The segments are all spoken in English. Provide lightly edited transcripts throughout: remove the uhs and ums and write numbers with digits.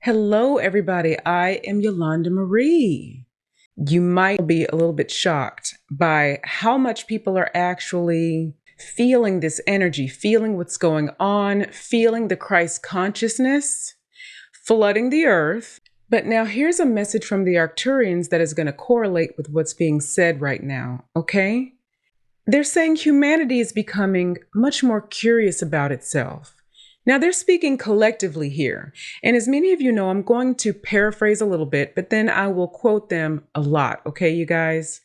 Hello, everybody. I am Yolanda Marie. You might be a little bit shocked by how much people are actually feeling this energy, feeling what's going on, feeling the Christ consciousness flooding the earth. But now here's a message from the Arcturians that is going to correlate with what's being said right now, okay? They're saying humanity is becoming much more curious about itself. Now, they're speaking collectively here. And as many of you know, I'm going to paraphrase a little bit, but then I will quote them a lot. Okay, you guys?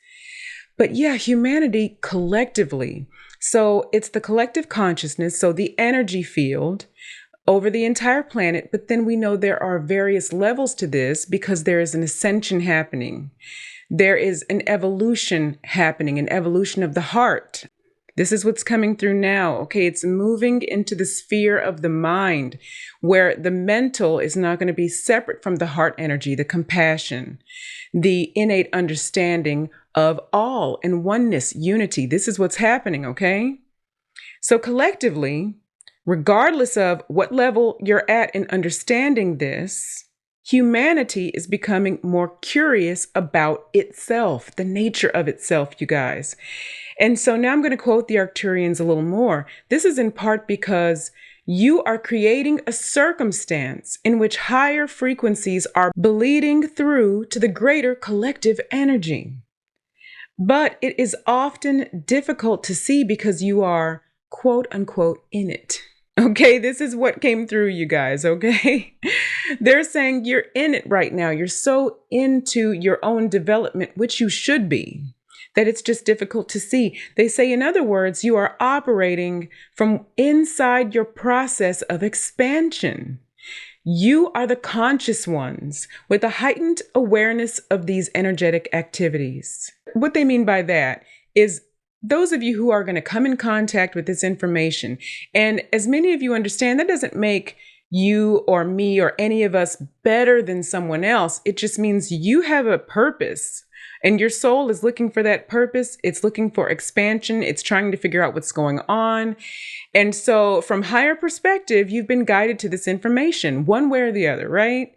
But yeah, humanity collectively. So it's the collective consciousness, so the energy field over the entire planet. But then we know there are various levels to this because there is an ascension happening. There is an evolution happening, an evolution of the heart. This is what's coming through now. Okay, it's moving into the sphere of the mind where the mental is not going to be separate from the heart energy, the compassion, the innate understanding of all and oneness, unity. This is what's happening, okay? So collectively, regardless of what level you're at in understanding this, humanity is becoming more curious about itself, the nature of itself, you guys. And so now I'm going to quote the Arcturians a little more. This is in part because you are creating a circumstance in which higher frequencies are bleeding through to the greater collective energy. But it is often difficult to see because you are, quote unquote, in it. Okay, this is what came through, you guys, okay? They're saying you're in it right now. You're so into your own development, which you should be, that it's just difficult to see. They say, in other words, you are operating from inside your process of expansion. You are the conscious ones with a heightened awareness of these energetic activities. What they mean by that is those of you who are going to come in contact with this information, and as many of you understand, that doesn't make you or me or any of us better than someone else. It just means you have a purpose. And your soul is looking for that purpose. It's looking for expansion. It's trying to figure out what's going on. And so from higher perspective, you've been guided to this information one way or the other, right?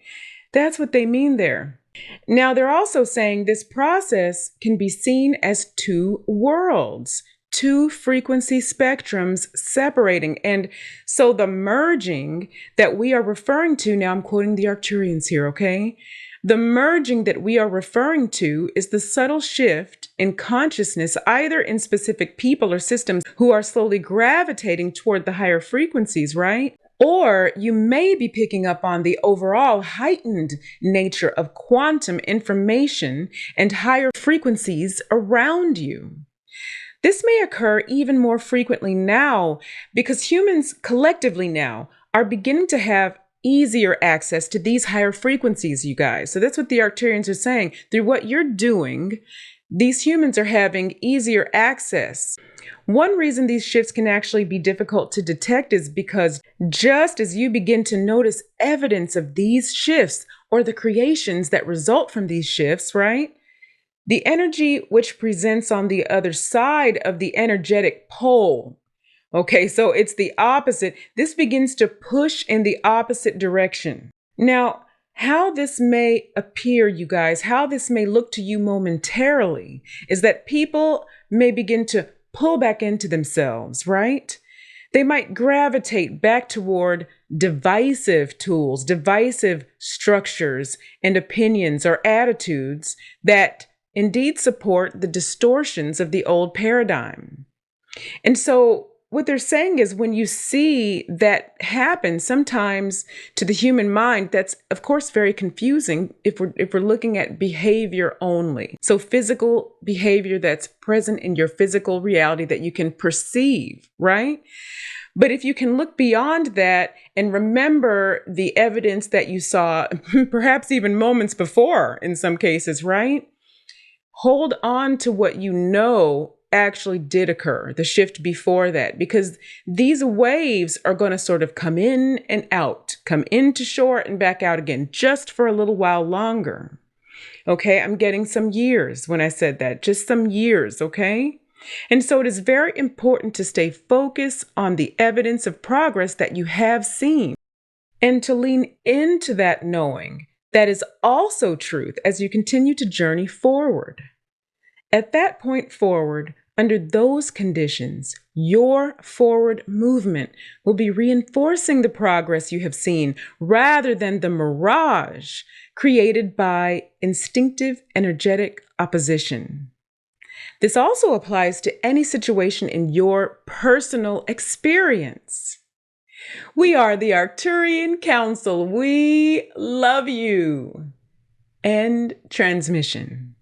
That's what they mean there. Now, they're also saying this process can be seen as two worlds, two frequency spectrums separating. And so the merging that we are referring to, now I'm quoting the Arcturians here, okay? The merging that we are referring to is the subtle shift in consciousness, either in specific people or systems who are slowly gravitating toward the higher frequencies, right? Or you may be picking up on the overall heightened nature of quantum information and higher frequencies around you. This may occur even more frequently now because humans collectively now are beginning to have easier access to these higher frequencies, you guys. So that's what the Arcturians are saying. Through what you're doing, these humans are having easier access. One reason these shifts can actually be difficult to detect is because just as you begin to notice evidence of these shifts or the creations that result from these shifts, right? The energy which presents on the other side of the energetic pole. Okay, so it's the opposite. This begins to push in the opposite direction. Now, how this may appear, you guys, how this may look to you momentarily is that people may begin to pull back into themselves, right? They might gravitate back toward divisive tools, divisive structures and opinions or attitudes that indeed support the distortions of the old paradigm. And so what they're saying is when you see that happen, sometimes to the human mind, that's of course very confusing if we're looking at behavior only. So physical behavior that's present in your physical reality that you can perceive, right? But if you can look beyond that and remember the evidence that you saw, perhaps even moments before in some cases, right? Hold on to what you know actually did occur, the shift before that, because these waves are going to sort of come in and out, come into shore and back out again, just for a little while longer. Okay, I'm getting some years when I said that, just some years, okay? And so it is very important to stay focused on the evidence of progress that you have seen. and to lean into that knowing that is also truth as you continue to journey forward. At that point forward, under those conditions, your forward movement will be reinforcing the progress you have seen rather than the mirage created by instinctive energetic opposition. This also applies to any situation in your personal experience. We are the Arcturian Council. We love you. End transmission.